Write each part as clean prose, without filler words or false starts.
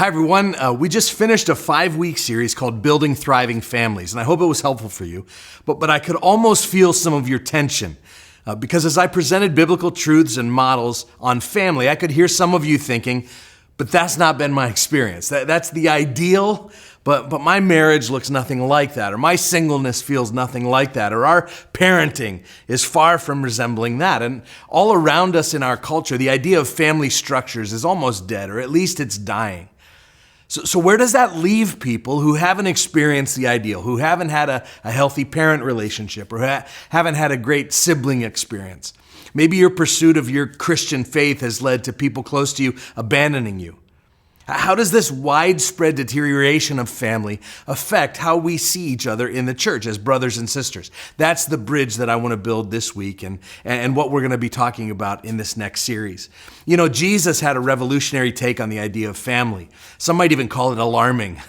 Hi, everyone. We just finished a 5-week series called Building Thriving Families, and I hope it was helpful for you. But I could almost feel some of your tension because as I presented biblical truths and models on family, I could hear some of you thinking, but that's not been my experience. That's the ideal, but my marriage looks nothing like that, or my singleness feels nothing like that, or our parenting is far from resembling that. And all around us in our culture, the idea of family structures is almost dead, or at least it's dying. So where does that leave people who haven't experienced the ideal, who haven't had a healthy parent relationship, or haven't had a great sibling experience? Maybe your pursuit of your Christian faith has led to people close to you abandoning you. How does this widespread deterioration of family affect how we see each other in the church as brothers and sisters? That's the bridge that I want to build this week and what we're going to be talking about in this next series. You know, Jesus had a revolutionary take on the idea of family. Some might even call it alarming.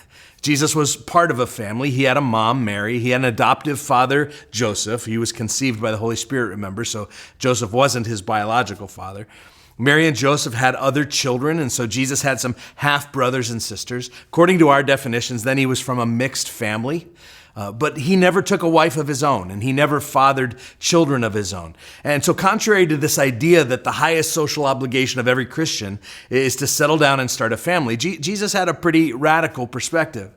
Jesus was part of a family. He had a mom, Mary. He had an adoptive father, Joseph. He was conceived by the Holy Spirit, remember, so Joseph wasn't his biological father. Mary and Joseph had other children, and so Jesus had some half-brothers and sisters. According to our definitions, then he was from a mixed family, but he never took a wife of his own, and he never fathered children of his own. And so contrary to this idea that the highest social obligation of every Christian is to settle down and start a family, Jesus had a pretty radical perspective.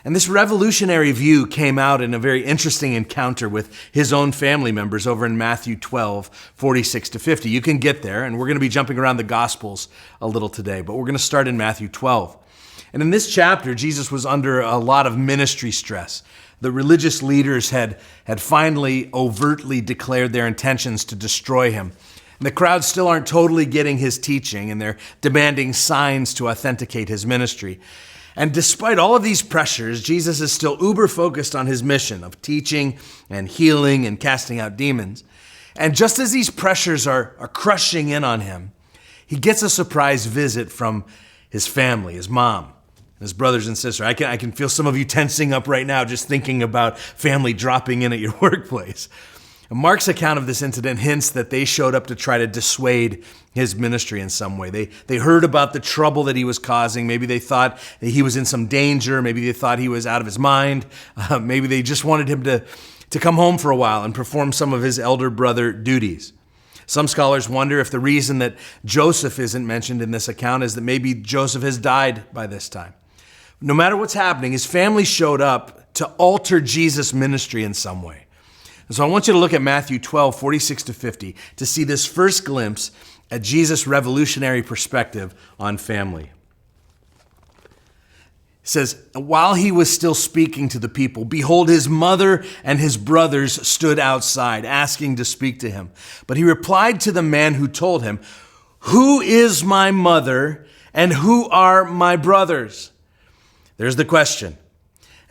And this revolutionary view came out in a very interesting encounter with his own family members over in Matthew 12, 46 to 50. You can get there, and we're going to be jumping around the Gospels a little today, but we're going to start in Matthew 12. And in this chapter, Jesus was under a lot of ministry stress. The religious leaders had finally overtly declared their intentions to destroy him. And the crowds still aren't totally getting his teaching, and they're demanding signs to authenticate his ministry. And despite all of these pressures, Jesus is still uber focused on his mission of teaching and healing and casting out demons. And just as these pressures are crushing in on him, he gets a surprise visit from his family, his mom, his brothers and sisters. I can feel some of you tensing up right now just thinking about family dropping in at your workplace. Mark's account of this incident hints that they showed up to try to dissuade his ministry in some way. They heard about the trouble that he was causing. Maybe they thought that he was in some danger. Maybe they thought he was out of his mind. Maybe they just wanted him to come home for a while and perform some of his elder brother duties. Some scholars wonder if the reason that Joseph isn't mentioned in this account is that maybe Joseph has died by this time. No matter what's happening, his family showed up to alter Jesus' ministry in some way. So I want you to look at Matthew 12, 46 to 50 to see this first glimpse at Jesus' revolutionary perspective on family. It says, while he was still speaking to the people, behold, his mother and his brothers stood outside, asking to speak to him. But he replied to the man who told him, "Who is my mother and who are my brothers?" There's the question.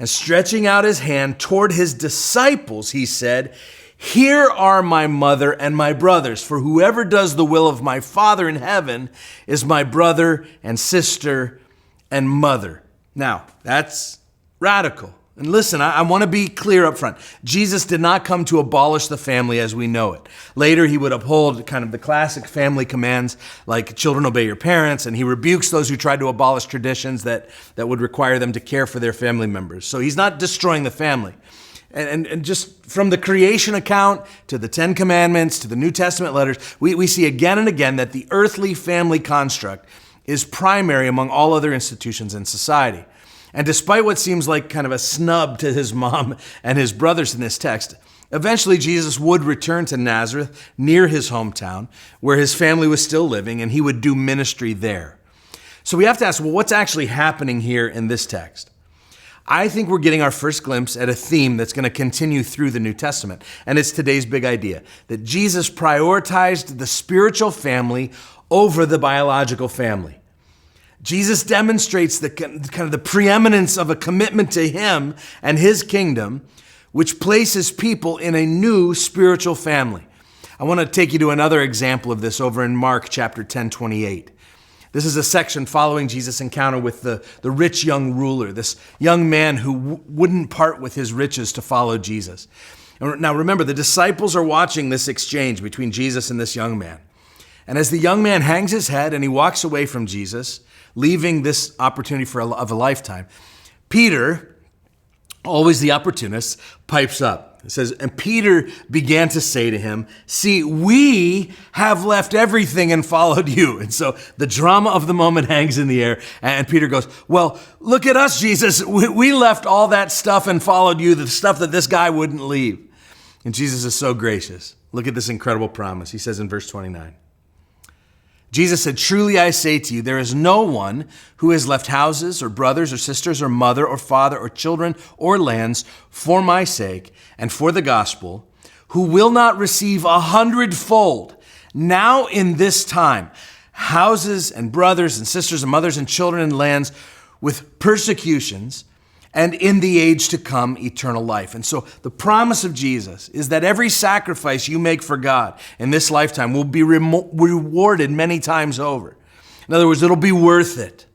And stretching out his hand toward his disciples, he said, "Here are my mother and my brothers, for whoever does the will of my Father in heaven is my brother and sister and mother." Now, that's radical. And listen, I want to be clear up front. Jesus did not come to abolish the family as we know it. Later, he would uphold kind of the classic family commands like children obey your parents, and he rebukes those who tried to abolish traditions that would require them to care for their family members. So he's not destroying the family. And just from the creation account to the Ten Commandments to the New Testament letters, we see again and again that the earthly family construct is primary among all other institutions in society. And despite what seems like kind of a snub to his mom and his brothers in this text, eventually Jesus would return to Nazareth, near his hometown, where his family was still living, and he would do ministry there. So we have to ask, well, what's actually happening here in this text? I think we're getting our first glimpse at a theme that's going to continue through the New Testament, and it's today's big idea, that Jesus prioritized the spiritual family over the biological family. Jesus demonstrates the kind of the preeminence of a commitment to him and his kingdom, which places people in a new spiritual family. I want to take you to another example of this over in Mark chapter 10, 28. This is a section following Jesus' encounter with the rich young ruler, this young man who wouldn't part with his riches to follow Jesus. Now remember, the disciples are watching this exchange between Jesus and this young man. And as the young man hangs his head and he walks away from Jesus, leaving this opportunity of a lifetime, Peter, always the opportunist, pipes up. It says, and Peter began to say to him, see, we have left everything and followed you. And so the drama of the moment hangs in the air. And Peter goes, well, look at us, Jesus. We left all that stuff and followed you, the stuff that this guy wouldn't leave. And Jesus is so gracious. Look at this incredible promise. He says in verse 29, Jesus said, truly I say to you, there is no one who has left houses or brothers or sisters or mother or father or children or lands for my sake and for the gospel, who will not receive 100-fold now in this time, houses and brothers and sisters and mothers and children and lands with persecutions, and in the age to come, eternal life. And so the promise of Jesus is that every sacrifice you make for God in this lifetime will be rewarded many times over. In other words, it'll be worth it.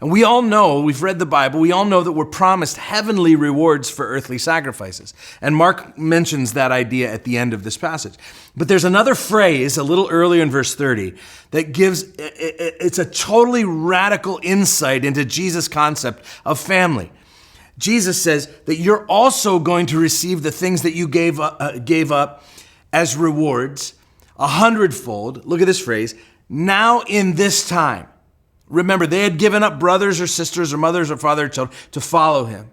And we all know, we've read the Bible, we all know that we're promised heavenly rewards for earthly sacrifices. And Mark mentions that idea at the end of this passage. But there's another phrase a little earlier in verse 30 that gives, it's a totally radical insight into Jesus' concept of family. Jesus says that you're also going to receive the things that you gave up as rewards 100-fold. Look at this phrase, now in this time. Remember, they had given up brothers or sisters or mothers or father or children to follow him.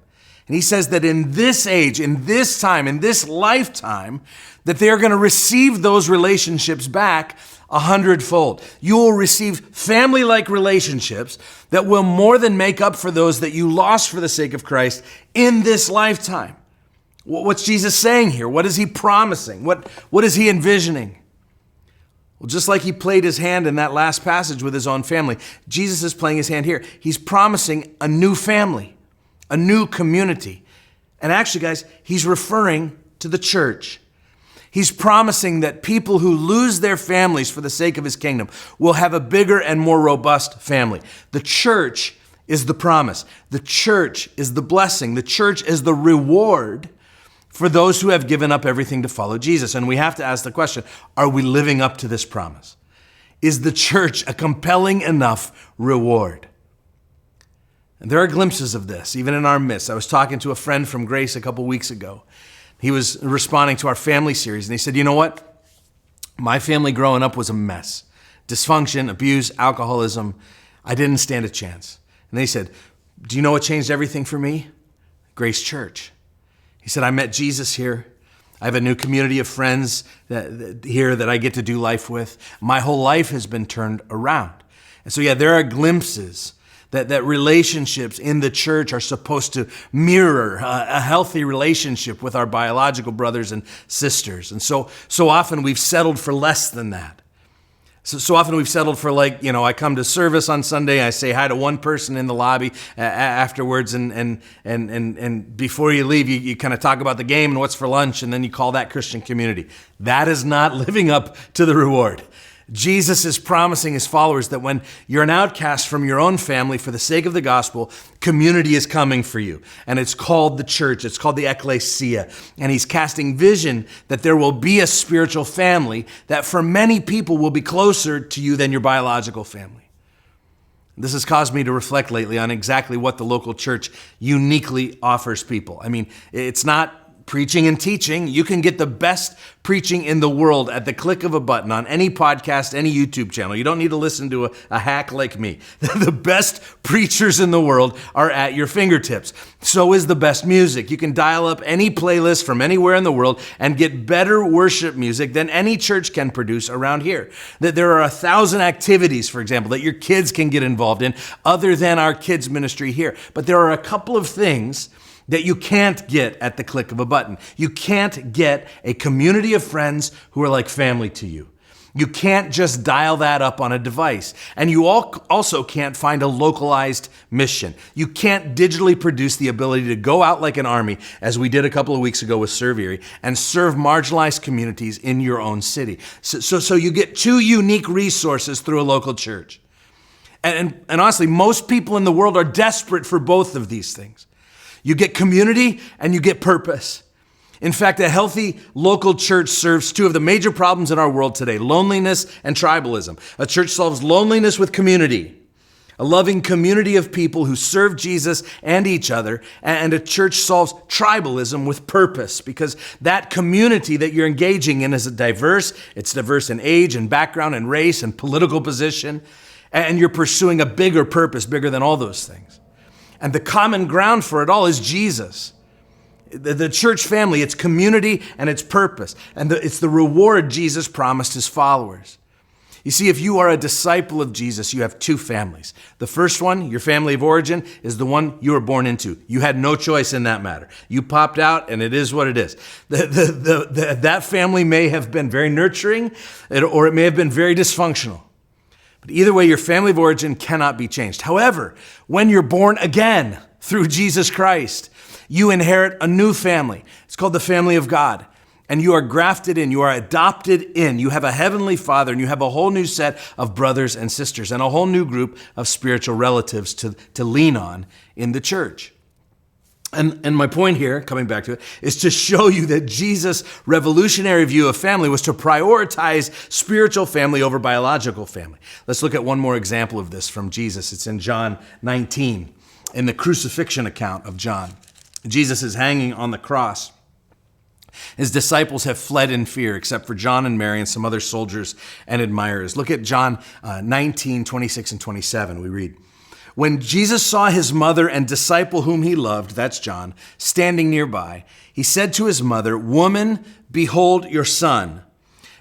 And he says that in this age, in this time, in this lifetime, that they are going to receive those relationships back 100-fold. You will receive family-like relationships that will more than make up for those that you lost for the sake of Christ in this lifetime. What's Jesus saying here? What is he promising? What is he envisioning? Well, just like he played his hand in that last passage with his own family, Jesus is playing his hand here. He's promising a new family, a new community. And actually, guys, he's referring to the church. He's promising that people who lose their families for the sake of his kingdom will have a bigger and more robust family. The church is the promise. The church is the blessing. The church is the reward for those who have given up everything to follow Jesus. And we have to ask the question, are we living up to this promise? Is the church a compelling enough reward? And there are glimpses of this, even in our midst. I was talking to a friend from Grace a couple weeks ago. He was responding to our family series, and he said, you know what? My family growing up was a mess. Dysfunction, abuse, alcoholism. I didn't stand a chance. And they said, do you know what changed everything for me? Grace Church. He said, I met Jesus here. I have a new community of friends here that I get to do life with. My whole life has been turned around. And so, yeah, there are glimpses that relationships in the church are supposed to mirror a healthy relationship with our biological brothers and sisters. And so often we've settled for less than that. So often we've settled for I come to service on Sunday, I say hi to one person in the lobby afterwards, and before you leave, you kind of talk about the game and what's for lunch, and then you call that Christian community. That is not living up to the reward. Jesus is promising his followers that when you're an outcast from your own family for the sake of the gospel, community is coming for you. And it's called the church. It's called the ecclesia. And he's casting vision that there will be a spiritual family that for many people will be closer to you than your biological family. This has caused me to reflect lately on exactly what the local church uniquely offers people. I mean, it's not preaching and teaching. You can get the best preaching in the world at the click of a button on any podcast, any YouTube channel. You don't need to listen to a hack like me. The best preachers in the world are at your fingertips. So is the best music. You can dial up any playlist from anywhere in the world and get better worship music than any church can produce around here. That there are 1,000 activities, for example, that your kids can get involved in other than our kids ministry here. But there are a couple of things that you can't get at the click of a button. You can't get a community of friends who are like family to you. You can't just dial that up on a device. And you also can't find a localized mission. You can't digitally produce the ability to go out like an army, as we did a couple of weeks ago with Serve Erie, and serve marginalized communities in your own city. So you get two unique resources through a local church. And honestly, most people in the world are desperate for both of these things. You get community and you get purpose. In fact, a healthy local church serves two of the major problems in our world today, loneliness and tribalism. A church solves loneliness with community. A loving community of people who serve Jesus and each other, and a church solves tribalism with purpose, because that community that you're engaging in is diverse. It's diverse in age and background and race and political position, and you're pursuing a bigger purpose, bigger than all those things. And the common ground for it all is Jesus. The church family, it's community and it's purpose, and it's the reward Jesus promised his followers. You see, if you are a disciple of Jesus, you have two families. The first one, your family of origin, is the one you were born into. You had no choice in that matter. You popped out, and it is what it is. That family may have been very nurturing, or it may have been very dysfunctional. But either way, your family of origin cannot be changed. However, when you're born again through Jesus Christ, you inherit a new family. It's called the family of God. And you are grafted in, you are adopted in. You have a heavenly Father, and you have a whole new set of brothers and sisters, and a whole new group of spiritual relatives to lean on in the church. And my point here, coming back to it, is to show you that Jesus' revolutionary view of family was to prioritize spiritual family over biological family. Let's look at one more example of this from Jesus. It's in John 19, in the crucifixion account of John. Jesus is hanging on the cross. His disciples have fled in fear, except for John and Mary and some other soldiers and admirers. Look at John 19, 26 and 27. We read, "When Jesus saw his mother and disciple whom he loved," that's John, "standing nearby, he said to his mother, 'Woman, behold your son.'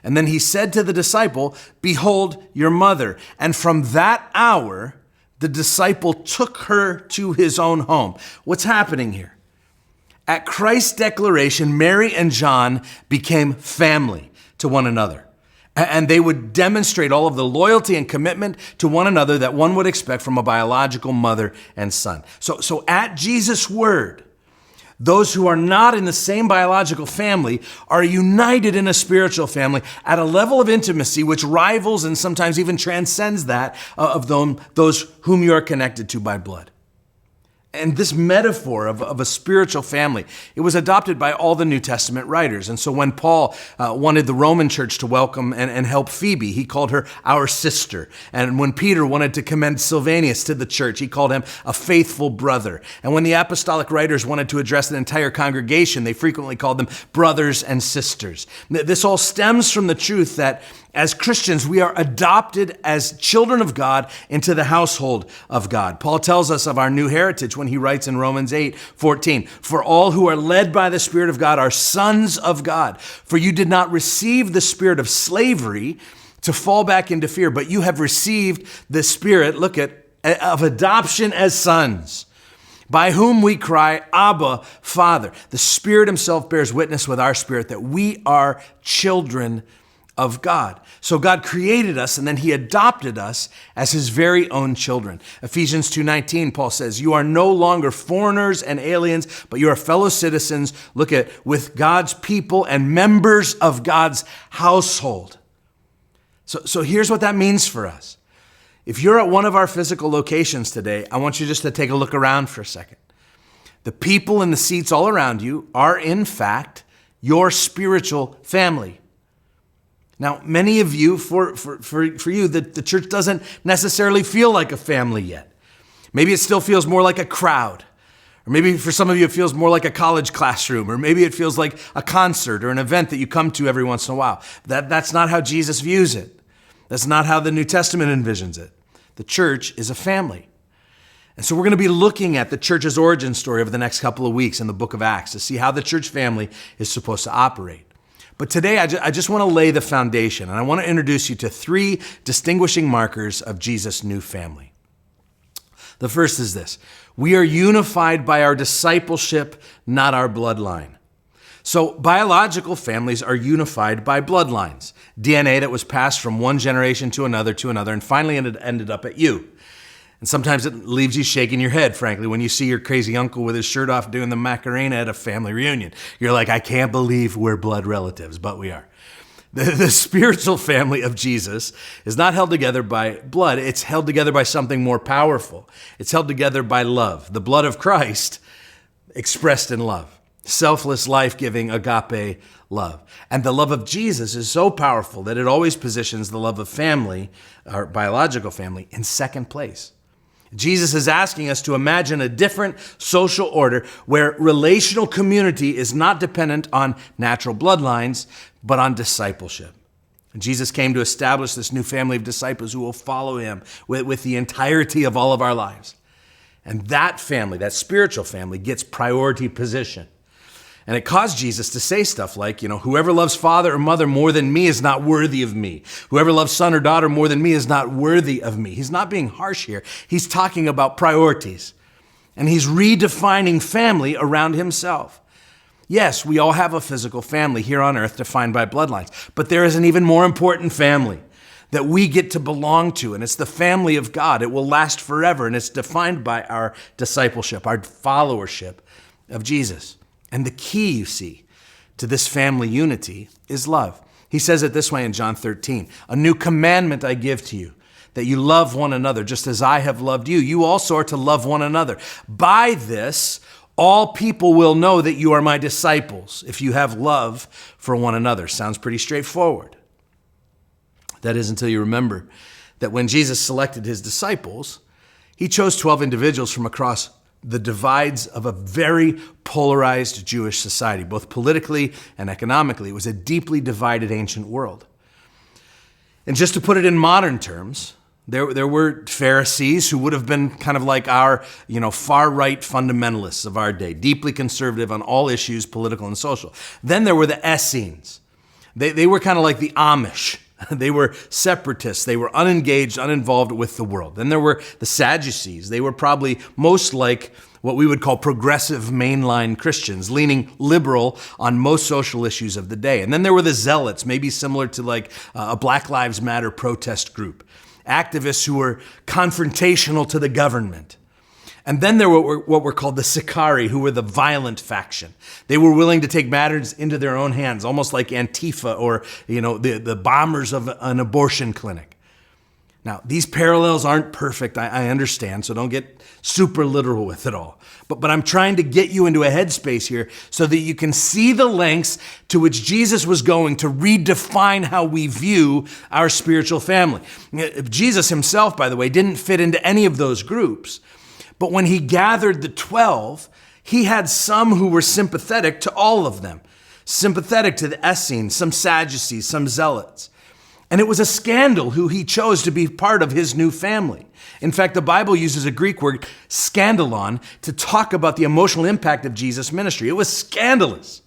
And then he said to the disciple, 'Behold your mother.' And from that hour, the disciple took her to his own home." What's happening here? At Christ's declaration, Mary and John became family to one another. And they would demonstrate all of the loyalty and commitment to one another that one would expect from a biological mother and son. So at Jesus' word, those who are not in the same biological family are united in a spiritual family at a level of intimacy which rivals and sometimes even transcends that of those whom you are connected to by blood. And this metaphor of a spiritual family, it was adopted by all the New Testament writers. And so when Paul wanted the Roman church to welcome and help Phoebe, he called her our sister. And when Peter wanted to commend Silvanus to the church, he called him a faithful brother. And when the apostolic writers wanted to address an entire congregation, they frequently called them brothers and sisters. This all stems from the truth that as Christians, we are adopted as children of God into the household of God. Paul tells us of our new heritage when he writes in Romans 8:14, "For all who are led by the Spirit of God are sons of God. For you did not receive the spirit of slavery to fall back into fear, but you have received the spirit," look at, "of adoption as sons, by whom we cry, Abba, Father." The Spirit himself bears witness with our spirit that we are children of God. So God created us, and then he adopted us as his very own children. Ephesians 2:19, Paul says, "You are no longer foreigners and aliens, but you are fellow citizens," look at, "with God's people and members of God's household." So here's what that means for us. If you're at one of our physical locations today, I want you just to take a look around for a second. The people in the seats all around you are, in fact, your spiritual family. Now, many of you, for you, the church doesn't necessarily feel like a family yet. Maybe it still feels more like a crowd. Or maybe for some of you, it feels more like a college classroom. Or maybe it feels like a concert or an event that you come to every once in a while. That's not how Jesus views it. That's not how the New Testament envisions it. The church is a family. And so we're going to be looking at the church's origin story over the next couple of weeks in the book of Acts to see how the church family is supposed to operate. But today, I just want to lay the foundation, and I want to introduce you to three distinguishing markers of Jesus' new family. The first is this: we are unified by our discipleship, not our bloodline. So biological families are unified by bloodlines, DNA that was passed from one generation to another, and finally ended up at you. And sometimes it leaves you shaking your head, frankly, when you see your crazy uncle with his shirt off doing the Macarena at a family reunion. You're like, I can't believe we're blood relatives, but we are. The spiritual family of Jesus is not held together by blood. It's held together by something more powerful. It's held together by love. The blood of Christ expressed in love. Selfless, life-giving, agape love. And the love of Jesus is so powerful that it always positions the love of family, our biological family, in second place. Jesus is asking us to imagine a different social order where relational community is not dependent on natural bloodlines, but on discipleship. And Jesus came to establish this new family of disciples who will follow him with the entirety of all of our lives. And that family, that spiritual family, gets priority position. And it caused Jesus to say stuff like, whoever loves father or mother more than me is not worthy of me. Whoever loves son or daughter more than me is not worthy of me. He's not being harsh here. He's talking about priorities. And he's redefining family around himself. Yes, we all have a physical family here on earth defined by bloodlines, but there is an even more important family that we get to belong to, and it's the family of God. It will last forever, and it's defined by our discipleship, our followership of Jesus. And the key, you see, to this family unity is love. He says it this way in John 13, "A new commandment I give to you, that you love one another, just as I have loved you. You also are to love one another. By this, all people will know that you are my disciples, if you have love for one another." Sounds pretty straightforward. That is until you remember that when Jesus selected his disciples, he chose 12 individuals from across the divides of a very polarized Jewish society, both politically and economically. It was a deeply divided ancient world. And just to put it in modern terms, there were Pharisees who would have been kind of like our, far-right fundamentalists of our day, deeply conservative on all issues, political and social. Then there were the Essenes. They were kind of like the Amish. They were separatists. They were unengaged, uninvolved with the world. Then there were the Sadducees. They were probably most like what we would call progressive mainline Christians, leaning liberal on most social issues of the day. And then there were the Zealots, maybe similar to like a Black Lives Matter protest group. Activists who were confrontational to the government. And then there were what were called the Sicarii, who were the violent faction. They were willing to take matters into their own hands, almost like Antifa or, the bombers of an abortion clinic. Now, these parallels aren't perfect, I understand, so don't get super literal with it all. But I'm trying to get you into a headspace here so that you can see the lengths to which Jesus was going to redefine how we view our spiritual family. Jesus himself, by the way, didn't fit into any of those groups. But when he gathered the 12, he had some who were sympathetic to all of them, sympathetic to the Essenes, some Sadducees, some Zealots. And it was a scandal who he chose to be part of his new family. In fact, the Bible uses a Greek word, scandalon, to talk about the emotional impact of Jesus' ministry. It was scandalous.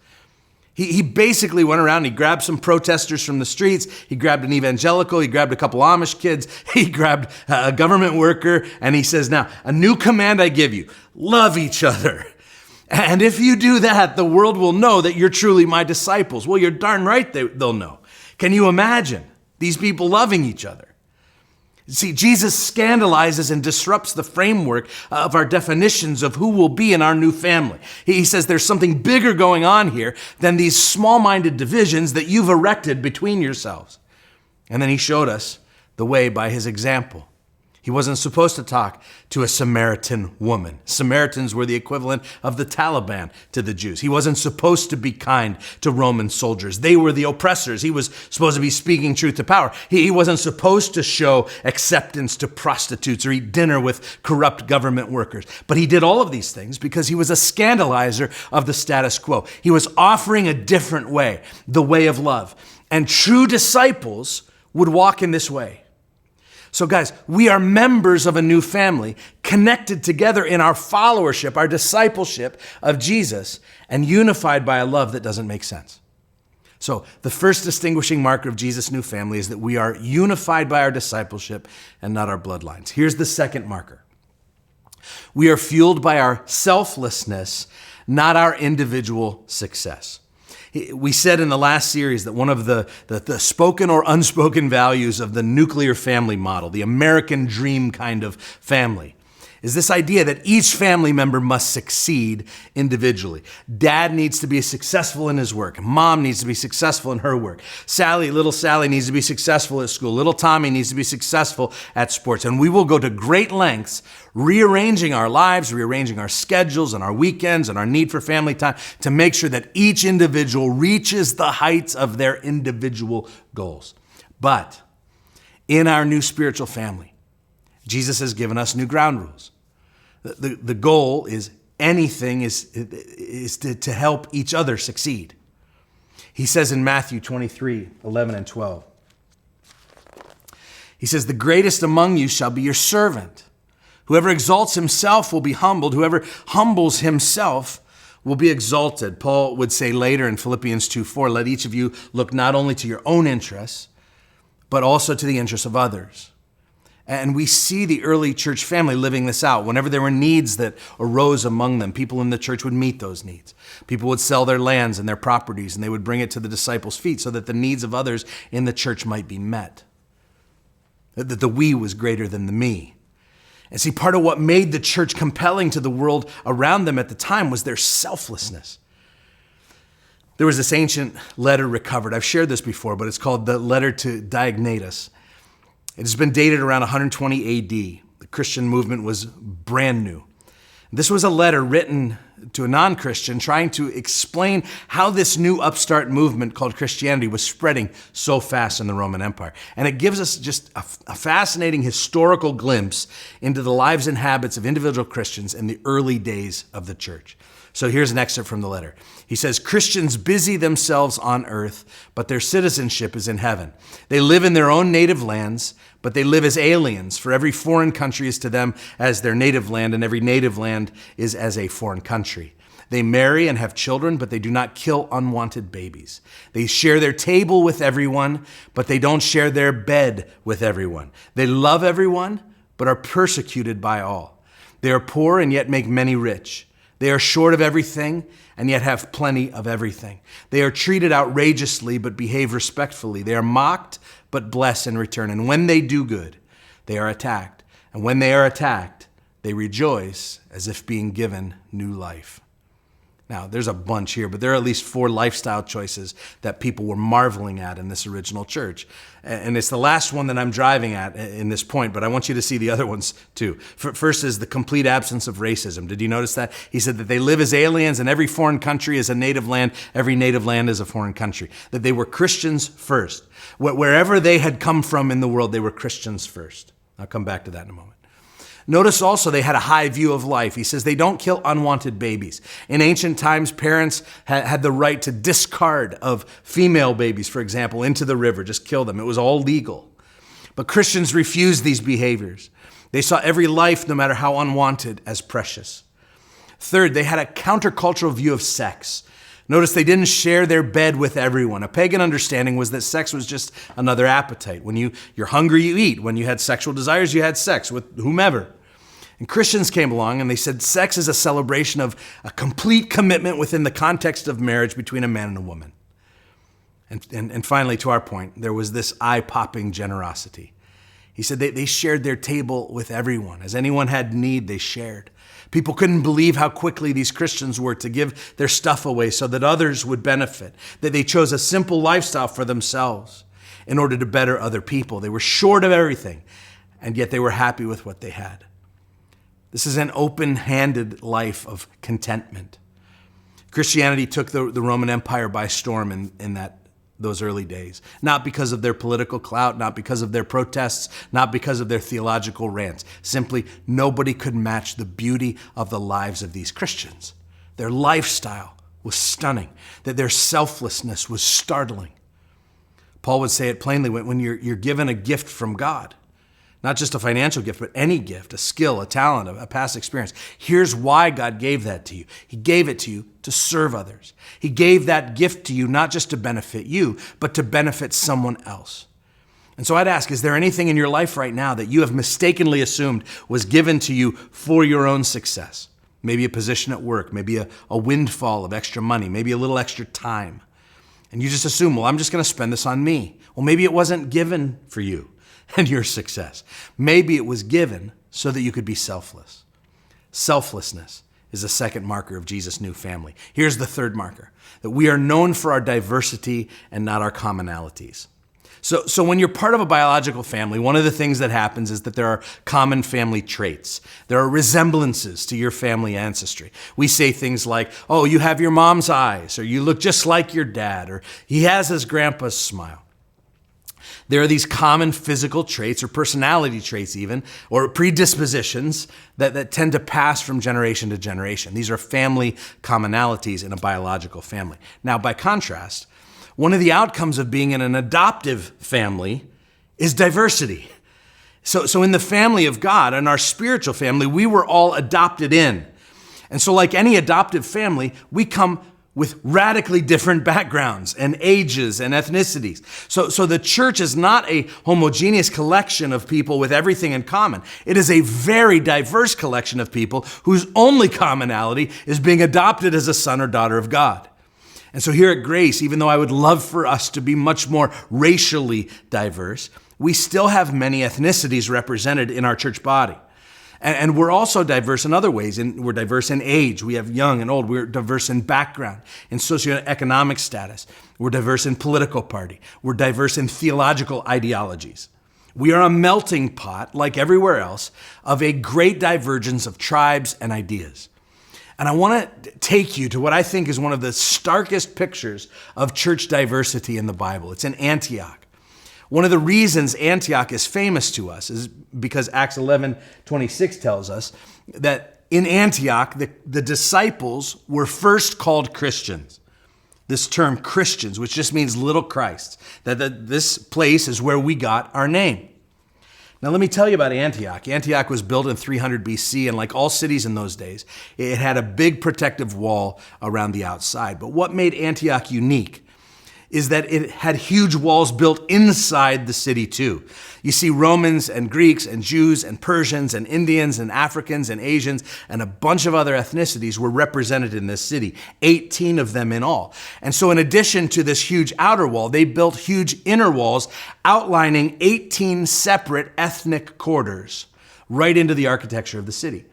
He basically went around, he grabbed some protesters from the streets, he grabbed an evangelical, he grabbed a couple Amish kids, he grabbed a government worker, and he says, "Now, a new command I give you, love each other. And if you do that, the world will know that you're truly my disciples." Well, you're darn right they'll know. Can you imagine these people loving each other? See, Jesus scandalizes and disrupts the framework of our definitions of who will be in our new family. He says there's something bigger going on here than these small-minded divisions that you've erected between yourselves. And then he showed us the way by his example. He wasn't supposed to talk to a Samaritan woman. Samaritans were the equivalent of the Taliban to the Jews. He wasn't supposed to be kind to Roman soldiers. They were the oppressors. He was supposed to be speaking truth to power. He wasn't supposed to show acceptance to prostitutes or eat dinner with corrupt government workers. But he did all of these things because he was a scandalizer of the status quo. He was offering a different way, the way of love. And true disciples would walk in this way. So guys, we are members of a new family, connected together in our followership, our discipleship of Jesus, and unified by a love that doesn't make sense. So the first distinguishing marker of Jesus' new family is that we are unified by our discipleship and not our bloodlines. Here's the second marker. We are fueled by our selflessness, not our individual success. We said in the last series that one of the spoken or unspoken values of the nuclear family model, the American dream kind of family, is this idea that each family member must succeed individually. Dad needs to be successful in his work. Mom needs to be successful in her work. Little Sally needs to be successful at school. Little Tommy needs to be successful at sports. And we will go to great lengths rearranging our lives, rearranging our schedules and our weekends and our need for family time to make sure that each individual reaches the heights of their individual goals. But in our new spiritual family, Jesus has given us new ground rules. The goal is to help each other succeed. He says in Matthew 23, 11 and 12, he says, "The greatest among you shall be your servant. Whoever exalts himself will be humbled. Whoever humbles himself will be exalted." Paul would say later in Philippians 2:4, "Let each of you look not only to your own interests, but also to the interests of others." And we see the early church family living this out. Whenever there were needs that arose among them, people in the church would meet those needs. People would sell their lands and their properties, and they would bring it to the disciples' feet so that the needs of others in the church might be met. That the we was greater than the me. And see, part of what made the church compelling to the world around them at the time was their selflessness. There was this ancient letter recovered. I've shared this before, but it's called the letter to Diognetus. It has been dated around 120 AD. The Christian movement was brand new. This was a letter written to a non-Christian trying to explain how this new upstart movement called Christianity was spreading so fast in the Roman Empire. And it gives us just a fascinating historical glimpse into the lives and habits of individual Christians in the early days of the church. So here's an excerpt from the letter. He says, "Christians busy themselves on earth, but their citizenship is in heaven. They live in their own native lands, but they live as aliens, for every foreign country is to them as their native land, and every native land is as a foreign country. They marry and have children, but they do not kill unwanted babies. They share their table with everyone, but they don't share their bed with everyone. They love everyone, but are persecuted by all. They are poor and yet make many rich. They are short of everything and yet have plenty of everything. They are treated outrageously but behave respectfully. They are mocked but bless in return. And when they do good, they are attacked. And when they are attacked, they rejoice as if being given new life." Now, there's a bunch here, but there are at least 4 lifestyle choices that people were marveling at in this original church. And it's the last one that I'm driving at in this point, but I want you to see the other ones too. First is the complete absence of racism. Did you notice that? He said that they live as aliens, and every foreign country is a native land. Every native land is a foreign country. That they were Christians first. Wherever they had come from in the world, they were Christians first. I'll come back to that in a moment. Notice also they had a high view of life. He says they don't kill unwanted babies. In ancient times, parents had the right to discard of female babies, for example, into the river, just kill them. It was all legal. But Christians refused these behaviors. They saw every life, no matter how unwanted, as precious. Third, they had a countercultural view of sex. Notice they didn't share their bed with everyone. A pagan understanding was that sex was just another appetite. When you're hungry, you eat. When you had sexual desires, you had sex with whomever. And Christians came along and they said sex is a celebration of a complete commitment within the context of marriage between a man and a woman. And finally, to our point, there was this eye-popping generosity. He said they shared their table with everyone. As anyone had need, they shared. People couldn't believe how quickly these Christians were to give their stuff away so that others would benefit, that they chose a simple lifestyle for themselves in order to better other people. They were short of everything, and yet they were happy with what they had. This is an open-handed life of contentment. Christianity took the Roman Empire by storm in those early days. Not because of their political clout, not because of their protests, not because of their theological rants. Simply, nobody could match the beauty of the lives of these Christians. Their lifestyle was stunning, that their selflessness was startling. Paul would say it plainly when you're given a gift from God. Not just a financial gift, but any gift, a skill, a talent, a past experience. Here's why God gave that to you. He gave it to you to serve others. He gave that gift to you not just to benefit you, but to benefit someone else. And so I'd ask, is there anything in your life right now that you have mistakenly assumed was given to you for your own success? Maybe a position at work, maybe a windfall of extra money, maybe a little extra time. And you just assume, well, I'm just going to spend this on me. Well, maybe it wasn't given for you and your success. Maybe it was given so that you could be selfless. Selflessness is the second marker of Jesus' new family. Here's the third marker, that we are known for our diversity and not our commonalities. So when you're part of a biological family, one of the things that happens is that there are common family traits. There are resemblances to your family ancestry. We say things like, oh, you have your mom's eyes, or you look just like your dad, or he has his grandpa's smile. There are these common physical traits or personality traits even, or predispositions that tend to pass from generation to generation. These are family commonalities in a biological family. Now, by contrast, one of the outcomes of being in an adoptive family is diversity. So in the family of God, in our spiritual family, we were all adopted in. And so like any adoptive family, we come with radically different backgrounds and ages and ethnicities. So the church is not a homogeneous collection of people with everything in common. It is a very diverse collection of people whose only commonality is being adopted as a son or daughter of God. And so here at Grace, even though I would love for us to be much more racially diverse, we still have many ethnicities represented in our church body. And we're also diverse in other ways. We're diverse in age. We have young and old. We're diverse in background, in socioeconomic status. We're diverse in political party. We're diverse in theological ideologies. We are a melting pot, like everywhere else, of a great divergence of tribes and ideas. And I want to take you to what I think is one of the starkest pictures of church diversity in the Bible. It's in Antioch. One of the reasons Antioch is famous to us is because Acts 11:26 tells us that in Antioch, the disciples were first called Christians. This term Christians, which just means little Christs, that this place is where we got our name. Now let me tell you about Antioch. Antioch was built in 300 BC, and like all cities in those days, it had a big protective wall around the outside. But what made Antioch unique is that it had huge walls built inside the city too. You see, Romans and Greeks and Jews and Persians and Indians and Africans and Asians and a bunch of other ethnicities were represented in this city, 18 of them in all. And so in addition to this huge outer wall, they built huge inner walls outlining 18 separate ethnic quarters right into the architecture of the city.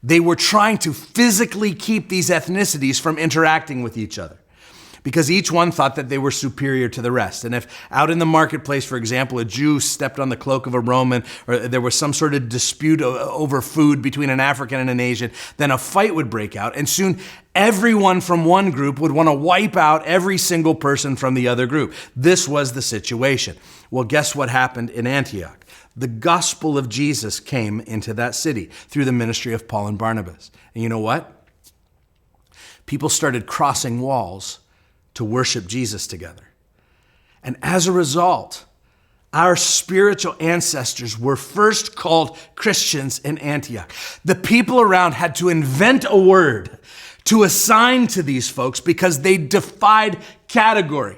They were trying to physically keep these ethnicities from interacting with each other, because each one thought that they were superior to the rest. And if out in the marketplace, for example, a Jew stepped on the cloak of a Roman, or there was some sort of dispute over food between an African and an Asian, then a fight would break out. And soon everyone from one group would want to wipe out every single person from the other group. This was the situation. Well, guess what happened in Antioch? The gospel of Jesus came into that city through the ministry of Paul and Barnabas. And you know what? People started crossing walls to worship Jesus together. And as a result, our spiritual ancestors were first called Christians in Antioch. The people around had to invent a word to assign to these folks because they defied category.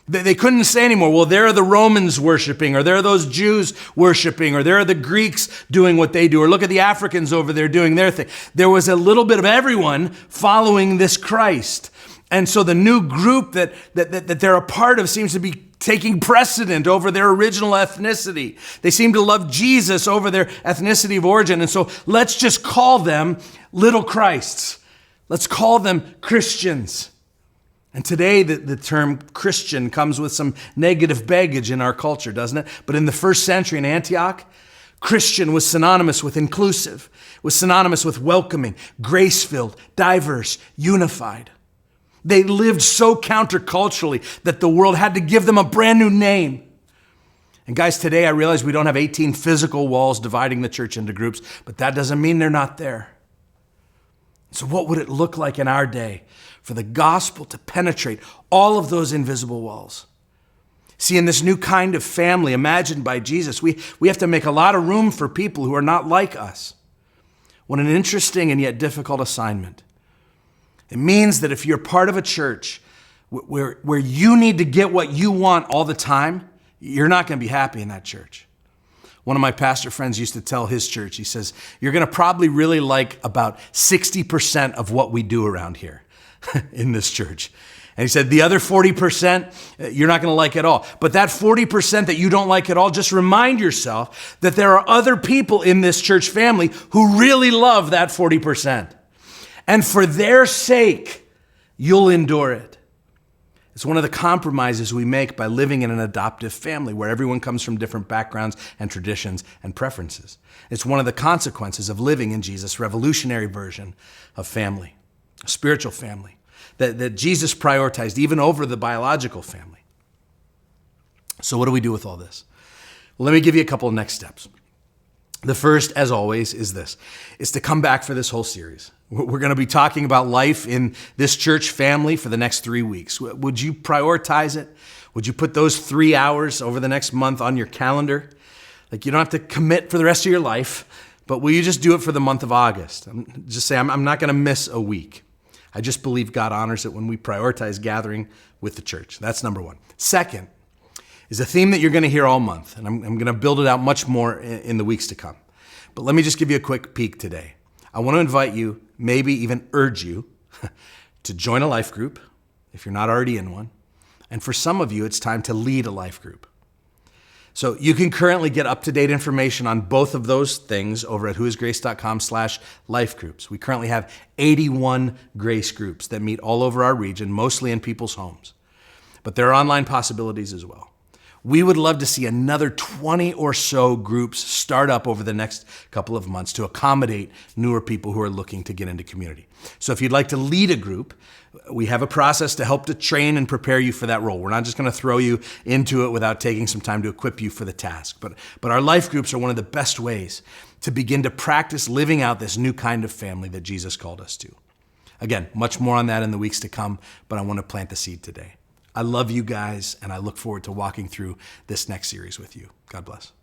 They couldn't say anymore, well, there are the Romans worshiping, or there are those Jews worshiping, or there are the Greeks doing what they do, or look at the Africans over there doing their thing. There was a little bit of everyone following this Christ. And so the new group that they're a part of seems to be taking precedent over their original ethnicity. They seem to love Jesus over their ethnicity of origin. And so let's just call them little Christs. Let's call them Christians. And today the term Christian comes with some negative baggage in our culture, doesn't it? But in the first century in Antioch, Christian was synonymous with inclusive, was synonymous with welcoming, grace-filled, diverse, unified. They lived so counterculturally that the world had to give them a brand new name. And guys, today I realize we don't have 18 physical walls dividing the church into groups, but that doesn't mean they're not there. So what would it look like in our day for the gospel to penetrate all of those invisible walls? See, in this new kind of family imagined by Jesus, we have to make a lot of room for people who are not like us. What an interesting and yet difficult assignment. It means that if you're part of a church where you need to get what you want all the time, you're not going to be happy in that church. One of my pastor friends used to tell his church, he says, you're going to probably really like about 60% of what we do around here in this church. And he said, the other 40%, you're not going to like at all. But that 40% that you don't like at all, just remind yourself that there are other people in this church family who really love that 40%. And for their sake, you'll endure it. It's one of the compromises we make by living in an adoptive family where everyone comes from different backgrounds and traditions and preferences. It's one of the consequences of living in Jesus' revolutionary version of family, a spiritual family that Jesus prioritized even over the biological family. So what do we do with all this? Well, let me give you a couple of next steps. The first, as always, is this, is to come back for this whole series. We're going to be talking about life in this church family for the next 3 weeks. Would you prioritize it? Would you put those 3 hours over the next month on your calendar? Like, you don't have to commit for the rest of your life, but will you just do it for the month of August? Just say, I'm not going to miss a week. I just believe God honors it when we prioritize gathering with the church. That's number one. Second is a theme that you're going to hear all month, and I'm going to build it out much more in the weeks to come. But let me just give you a quick peek today. I want to invite you, maybe even urge you, to join a life group if you're not already in one. And for some of you, it's time to lead a life group. So you can currently get up-to-date information on both of those things over at whoisgrace.com/life groups. We currently have 81 Grace groups that meet all over our region, mostly in people's homes. But there are online possibilities as well. We would love to see another 20 or so groups start up over the next couple of months to accommodate newer people who are looking to get into community. So if you'd like to lead a group, we have a process to help to train and prepare you for that role. We're not just going to throw you into it without taking some time to equip you for the task. But our life groups are one of the best ways to begin to practice living out this new kind of family that Jesus called us to. Again, much more on that in the weeks to come, but I want to plant the seed today. I love you guys, and I look forward to walking through this next series with you. God bless.